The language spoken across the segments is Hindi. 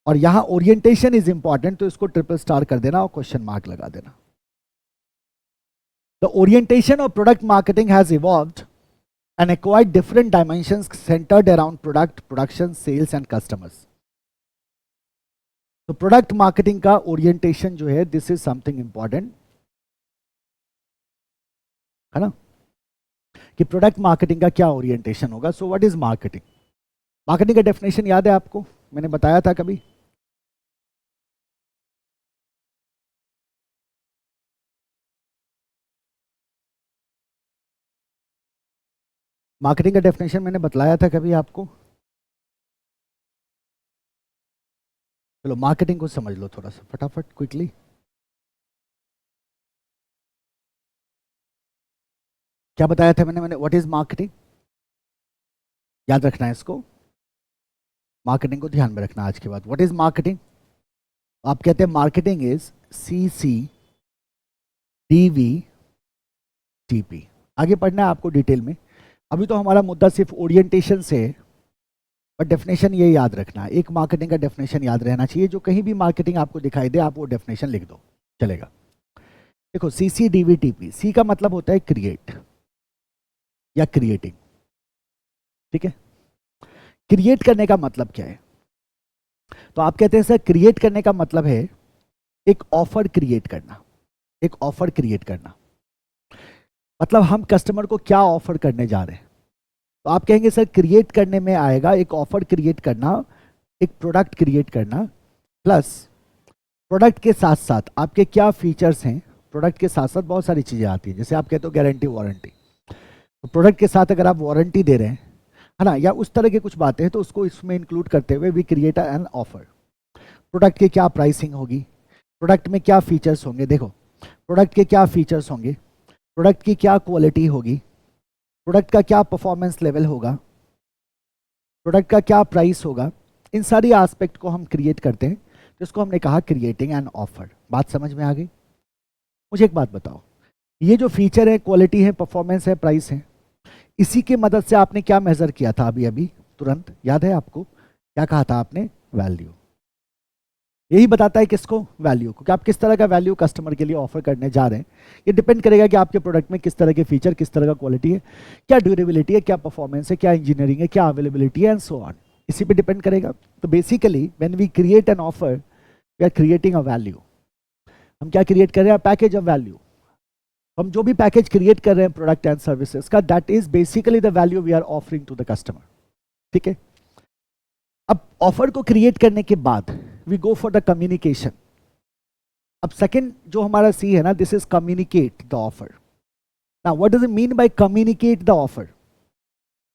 और यहां ओरिएंटेशन इज इंपॉर्टेंट, तो इसको ट्रिपल स्टार कर देना और क्वेश्चन मार्क लगा देना. The orientation of product marketing has evolved and acquired different dimensions centered around product, production, sales and customers. तो प्रोडक्ट मार्केटिंग का ओरिएंटेशन जो है, दिस इज समथिंग इंपॉर्टेंट, है ना, कि प्रोडक्ट मार्केटिंग का क्या ओरिएंटेशन होगा. So what is marketing? Marketing का डेफिनेशन याद है आपको? मैंने बताया था कभी. मार्केटिंग का डेफिनेशन मैंने बतलाया था कभी आपको? चलो मार्केटिंग को समझ लो थोड़ा सा फटाफट क्विकली. क्या बताया था मैंने व्हाट इज मार्केटिंग? याद रखना है इसको, मार्केटिंग को ध्यान में रखना आज के बाद. What is marketing? आप कहते हैं मार्केटिंग इज CCDVTP. आगे पढ़ना है आपको डिटेल में. अभी तो हमारा मुद्दा सिर्फ ओरिएंटेशन से है, पर डेफिनेशन ये याद रखना है. एक मार्केटिंग का डेफिनेशन याद रहना चाहिए. जो कहीं भी मार्केटिंग आपको दिखाई दे, आप वो डेफिनेशन लिख दो, चलेगा. देखो CCDVTP, सी का मतलब होता है क्रिएट या क्रिएटिंग. ठीक है, क्रिएट करने का मतलब क्या है? तो आप कहते हैं सर क्रिएट करने का मतलब है एक ऑफर क्रिएट करना. एक ऑफर क्रिएट करना मतलब हम कस्टमर को क्या ऑफर करने जा रहे हैं. तो आप कहेंगे सर क्रिएट करने में आएगा एक ऑफर क्रिएट करना, एक प्रोडक्ट क्रिएट करना, प्लस प्रोडक्ट के साथ साथ आपके क्या फीचर्स हैं. प्रोडक्ट के साथ साथ बहुत सारी चीजें आती हैं, जैसे आप कहते हो गारंटी वारंटी. तो प्रोडक्ट के साथ अगर आप वारंटी दे रहे हैं, है ना, या उस तरह की कुछ बातें हैं, तो उसको इसमें इंक्लूड करते हुए we create an offer. Product की क्या प्राइसिंग होगी, प्रोडक्ट में क्या फीचर्स होंगे. देखो प्रोडक्ट के क्या फीचर्स होंगे, प्रोडक्ट की क्या क्वालिटी होगी, प्रोडक्ट का क्या परफॉर्मेंस लेवल होगा, प्रोडक्ट का क्या प्राइस होगा. इन सारी एस्पेक्ट को हम क्रिएट करते हैं, तो इसको हमने कहा क्रिएटिंग एन ऑफर. बात समझ में आ गई? मुझे एक बात बताओ, ये जो फीचर है, क्वालिटी है, परफॉर्मेंस है, प्राइस है, इसी की मदद से आपने क्या मेजर किया था अभी अभी तुरंत? याद है आपको क्या कहा था आपने? वैल्यू. यही बताता है किसको? वैल्यू को, कि आप किस तरह का वैल्यू कस्टमर के लिए ऑफर करने जा रहे हैं. ये डिपेंड करेगा कि आपके प्रोडक्ट में किस तरह के फीचर, किस तरह का क्वालिटी है, क्या ड्यूरेबिलिटी है, क्या परफॉर्मेंस है, क्या इंजीनियरिंग है, क्या अवेलेबिलिटी है, एंड सो ऑन. इसी पे डिपेंड करेगा. तो basically when we create an offer we are creating a value. हम क्या क्रिएट कर रहे हैं? Package of value. हम जो भी पैकेज क्रिएट कर रहे हैं प्रोडक्ट एंड सर्विसेज का, that is basically the value we are offering to the customer. ठीक है, अब ऑफर को क्रिएट करने के बाद we go for the communication. अब सेकंड जो हमारा सी है ना, this is communicate the offer. Now what does it mean by communicate the offer?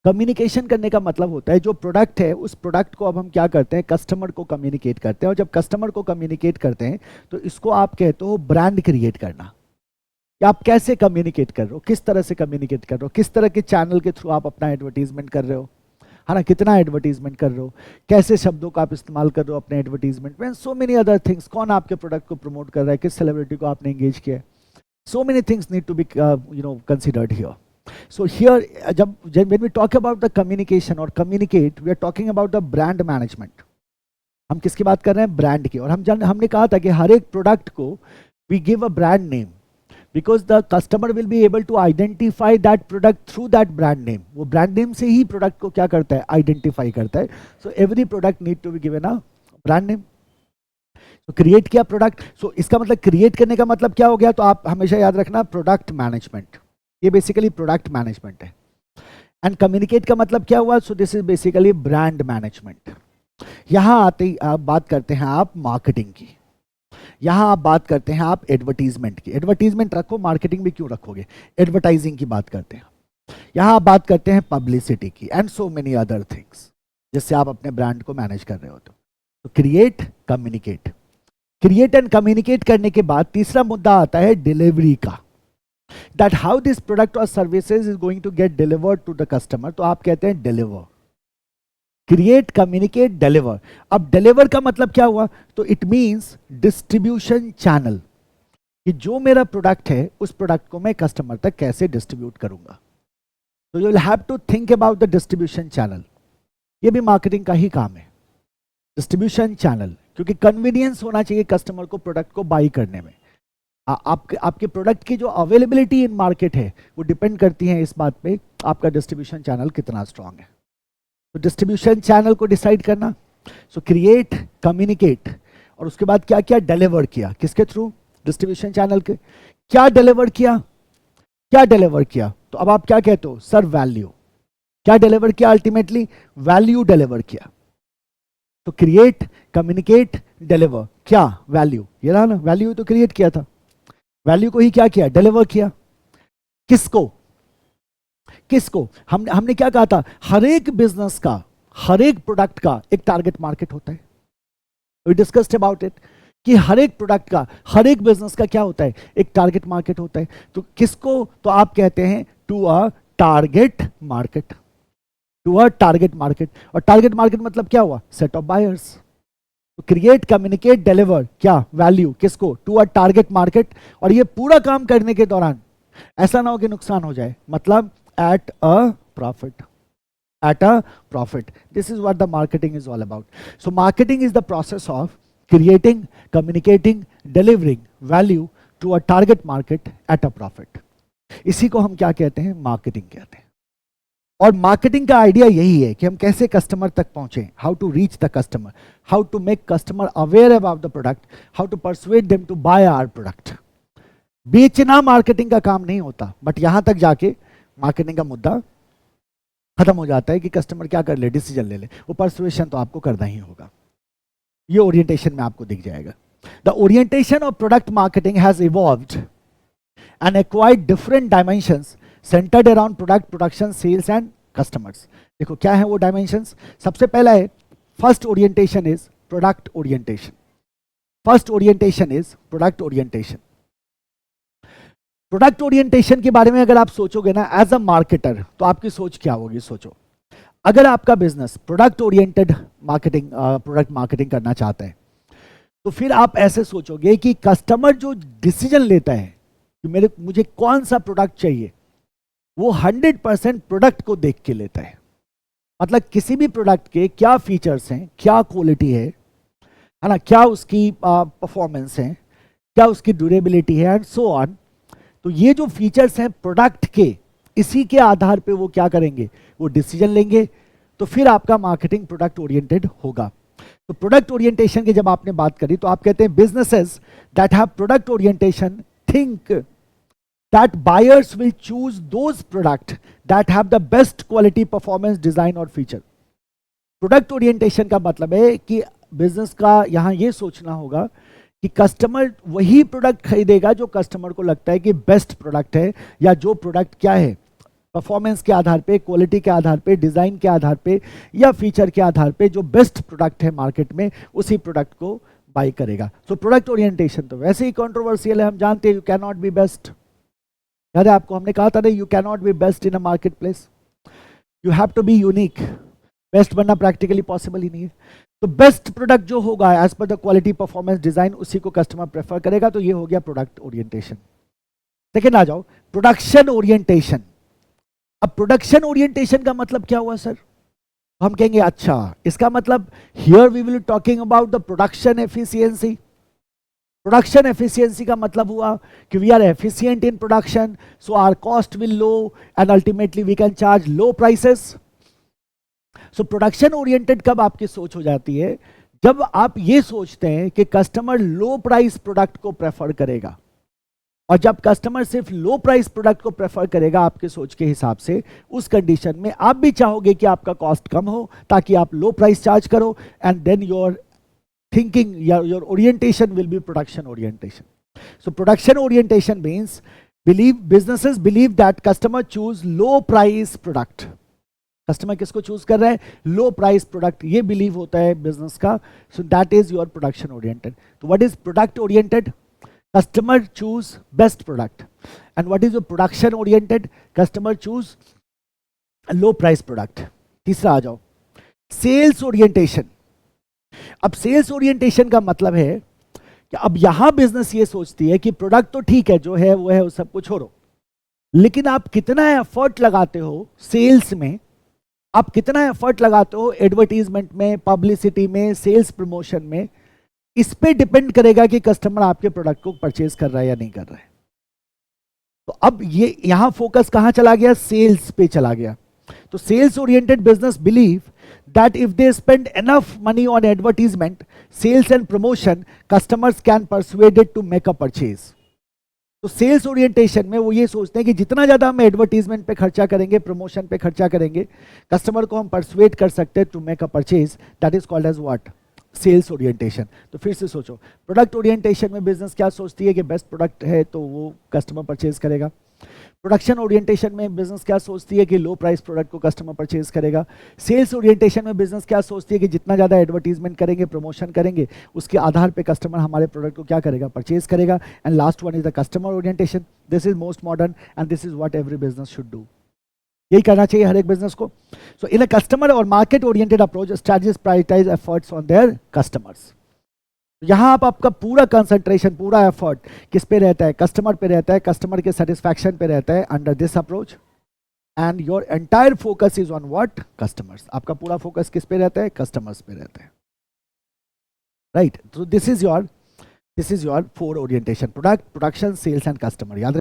Communication करने का मतलब होता है जो प्रोडक्ट है, उस प्रोडक्ट को अब हम क्या करते हैं? कस्टमर को कम्युनिकेट करते हैं. और जब कस्टमर को कम्युनिकेट करते हैं तो इसको आप कहते हो ब्रांड क्रिएट करना. कि आप कैसे कम्युनिकेट कर रहे हो, किस तरह से कम्युनिकेट कर रहे हो, किस तरह के चैनल के थ्रू आप अपना एडवर्टीजमेंट कर रहे हो, है ना, कितना एडवर्टीजमेंट कर रहे हो, कैसे शब्दों का आप इस्तेमाल कर रहे हो अपने एडवर्टीजमेंट में, सो मेनी अदर थिंग्स. कौन आपके प्रोडक्ट को प्रमोट कर रहा है, किस सेलिब्रिटी को आपने एंगेज किया है. So many things need to be considered here. So here जब when we talk about the communication और communicate, we are talking about the brand management. हम किसकी बात कर रहे हैं? ब्रांड की. और हमने कहा था कि हर एक प्रोडक्ट को we give a brand name, because the customer will be able to identify that product through that brand name. वो brand name से ही product को क्या करता है? Identify करता है. So every product need to be given a brand name. So create किया product. So इसका मतलब create करने का मतलब क्या हो गया? तो आप हमेशा याद रखना product management. ये basically product management है. And communicate का मतलब क्या हुआ? So this is basically brand management. यहाँ आते ही आप बात करते हैं आप marketing की. यहां आप बात करते हैं आप एडवर्टीजमेंट की. एडवर्टीजमेंट रखो, मार्केटिंग भी क्यों रखोगे? एडवर्टाइजिंग की बात करते हैं. यहां आप बात करते हैं पब्लिसिटी की and so many other things, जिससे आप अपने ब्रांड को मैनेज कर रहे हो. तो create, communicate. Create and communicate करने के बाद तीसरा मुद्दा आता है डिलीवरी का. दैट हाउ दिस प्रोडक्ट और services is going to get delivered to the customer. तो आप कहते हैं डिलीवर. Create, communicate, deliver. अब डिलीवर का मतलब क्या हुआ? तो इट मींस डिस्ट्रीब्यूशन चैनल, कि जो मेरा प्रोडक्ट है उस प्रोडक्ट को मैं कस्टमर तक कैसे डिस्ट्रीब्यूट करूंगा. तो you will have to think about the distribution channel. ये भी मार्केटिंग का ही काम है. डिस्ट्रीब्यूशन चैनल, क्योंकि कन्वीनियंस होना चाहिए कस्टमर को प्रोडक्ट को बाई करने में। आपके प्रोडक्ट की जो अवेलेबिलिटी इन मार्केट है वो डिपेंड करती है इस बात पे आपका डिस्ट्रीब्यूशन चैनल कितना स्ट्रांग है। तो डिस्ट्रीब्यूशन चैनल को डिसाइड करना, सो क्रिएट, कम्युनिकेट, और उसके बाद क्या क्या डिलीवर किया, किसके थ्रू, डिस्ट्रीब्यूशन चैनल के। क्या डिलीवर किया, क्या डिलीवर किया, तो अब आप क्या कहते हो सर, वैल्यू। क्या डिलीवर किया, अल्टीमेटली वैल्यू डिलीवर किया। तो क्रिएट, कम्युनिकेट, डिलीवर, क्या, वैल्यू। ये रहा ना, वैल्यू तो क्रिएट किया था, वैल्यू को ही क्या किया, डिलीवर किया। किसको, किसको, हमने क्या कहा था, हर एक बिजनेस का, हर एक प्रोडक्ट का एक टारगेट मार्केट होता है। वी डिस्कस्ड अबाउट इट कि हर एक प्रोडक्ट का, हर एक बिजनेस का क्या होता है, एक टारगेट मार्केट होता है। तो किसको, तो आप कहते हैं to a target market, to a target market. और टारगेट मार्केट मतलब क्या हुआ, सेट ऑफ बायर्स। तो क्रिएट, कम्युनिकेट, डिलीवर, क्या, वैल्यू, किसको, टू अ टारगेट मार्केट। और ये पूरा काम करने के दौरान ऐसा ना हो कि नुकसान हो जाए, मतलब at a profit, at a profit. This is what the marketing is all about. So marketing is the process of creating, communicating, delivering value to a target market at a profit. इसी को हम क्या कहते हैं, मार्केटिंग कहते हैं। और मार्केटिंग का आइडिया यही है कि हम कैसे कस्टमर तक पहुंचे, how to reach the customer, how to make customer aware about the product, how to persuade them to buy our product. बेचना मार्केटिंग का काम नहीं होता, बट यहां तक जाके मार्केटिंग का मुद्दा खत्म हो जाता है कि कस्टमर क्या कर ले, डिसीजन ले ले। वो परसुएशन तो आपको करना ही होगा। ये ओरिएंटेशन में आपको दिख जाएगा। The orientation of product marketing has evolved and acquired different dimensions centred around product production, sales and customers. देखो क्या है वो डायमेंशंस। सबसे पहला है, first orientation is product orientation. First orientation is product orientation. Product orientation के बारे में अगर आप सोचोगे ना एज अ मार्केटर, तो आपकी सोच क्या होगी, सोचो। अगर आपका business product oriented marketing, product marketing करना चाहता है, तो फिर आप ऐसे सोचोगे कि कस्टमर जो डिसीजन लेता है कि मुझे कौन सा प्रोडक्ट चाहिए, वो 100% प्रोडक्ट को देख के लेता है। मतलब किसी भी प्रोडक्ट के क्या फीचर्स हैं, क्या क्वालिटी है ना, क्या उसकी परफॉर्मेंस है, क्या उसकी ड्यूरेबिलिटी है एंड सो ऑन। तो ये जो फीचर्स हैं प्रोडक्ट के, इसी के आधार पे वो क्या करेंगे, वो डिसीजन लेंगे। तो फिर आपका मार्केटिंग प्रोडक्ट ओरिएंटेड होगा। तो प्रोडक्ट ओरिएंटेशन की जब आपने बात करी, तो आप कहते हैं businesses that have product orientation think that buyers will choose those product that have the best quality, performance, design और फीचर। प्रोडक्ट ओरिएंटेशन का मतलब है कि बिजनेस का यहां ये सोचना होगा कि कस्टमर वही प्रोडक्ट खरीदेगा जो कस्टमर को लगता है कि बेस्ट प्रोडक्ट है, या जो प्रोडक्ट क्या है, परफॉर्मेंस के आधार पे, क्वालिटी के आधार पे, डिजाइन के आधार पे या फीचर के आधार पे जो बेस्ट प्रोडक्ट है मार्केट में, उसी प्रोडक्ट को बाय करेगा। सो प्रोडक्ट ओरिएंटेशन तो वैसे ही कंट्रोवर्शियल है, हम जानते हैं। You can not be best, याद है आपको हमने कहा था ना, you can not be best in a market place, you have to be unique. Best बनना प्रैक्टिकली पॉसिबल ही नहीं है। तो बेस्ट प्रोडक्ट जो होगा as per the quality, performance, design, उसी को कस्टमर प्रेफर करेगा। तो ये हो गया प्रोडक्ट ओरिएंटेशन। सेकेंड आ जाओ, प्रोडक्शन ओरिएंटेशन। अब प्रोडक्शन ओरिएंटेशन का मतलब क्या हुआ सर? हम कहेंगे अच्छा, इसका मतलब here we will talking about the production efficiency. Production efficiency का मतलब हुआ कि we are efficient in production, so our cost will low and ultimately we can charge low prices. So production oriented कब आपकी सोच हो जाती है? जब आप ये सोचते हैं कि कस्टमर लो प्राइस प्रोडक्ट को प्रेफर करेगा। और जब कस्टमर सिर्फ लो प्राइस प्रोडक्ट को प्रेफर करेगा आपके सोच के हिसाब से, उस कंडीशन में आप भी चाहोगे कि आपका कॉस्ट कम हो ताकि आप लो प्राइस चार्ज करो, and then your thinking, your orientation will be production orientation. So production orientation means businesses believe that customer choose low price product. Customer किसको चूज कर रहा है? Low price product. ये बिलीव होता है बिजनेस का. So that is your production oriented. तो what is product oriented? Customer choose best product. And what is your production oriented? Customer choose low price product. तीसरा आ जाओ, सेल्स ओरिएंटेशन. अब सेल्स ओरिएंटेशन का मतलब है कि अब यहां बिजनेस ये सोचती है कि प्रोडक्ट तो ठीक है, जो है वो है, उस सब कुछ छोड़ो, लेकिन आप कितना एफर्ट लगाते हो सेल्स में, आप कितना एफर्ट लगाते हो एडवर्टीजमेंट में, पब्लिसिटी में, सेल्स प्रमोशन में, इस पे डिपेंड करेगा कि कस्टमर आपके प्रोडक्ट को परचेज कर रहा है या नहीं कर रहा है। तो अब ये यहां फोकस कहां चला गया, सेल्स पे चला गया। तो sales oriented business believe that if they spend enough money on advertisement, sales and promotion, customers can persuade it to make a purchase. तो सेल्स ओरिएंटेशन में वो ये सोचते हैं कि जितना ज़्यादा हम एडवर्टीजमेंट पे खर्चा करेंगे, प्रमोशन पे खर्चा करेंगे, कस्टमर को हम परसुएट कर सकते हैं to make a purchase. That is called as what, sales orientation. तो फिर से सोचो, प्रोडक्ट ओरिएंटेशन में बिजनेस क्या सोचती है कि बेस्ट प्रोडक्ट है तो वो कस्टमर परचेज करेगा। प्रोडक्शन ओरिएंटेशन में बिजनेस क्या सोचती है कि लो प्राइस प्रोडक्ट को कस्टमर परचेज करेगा। सेल्स ओरिएंटेशन में बिजनेस क्या सोचती है कि जितना ज़्यादा एडवर्टीजमेंट करेंगे, प्रमोशन करेंगे, उसके आधार पे कस्टमर हमारे प्रोडक्ट को क्या करेगा, परचेज करेगा। And last one is the customer orientation. This is most modern and this is what every business should do. यही करना चाहिए हर एक बिजनेस को। सो इन अ कस्टमर और market oriented approach, strategies prioritise efforts on their customers. यहां आपका पूरा कंसंट्रेशन, पूरा एफर्ट किस पे रहता है, कस्टमर पे रहता है, कस्टमर के सेटिस्फैक्शन पे रहता है under this approach. And your entire focus is on what, customers. आपका पूरा फोकस किस पे रहता है, कस्टमर्स पे रहता है, राइट। तो this is your 4 orientation, product, production, sales and customer. याद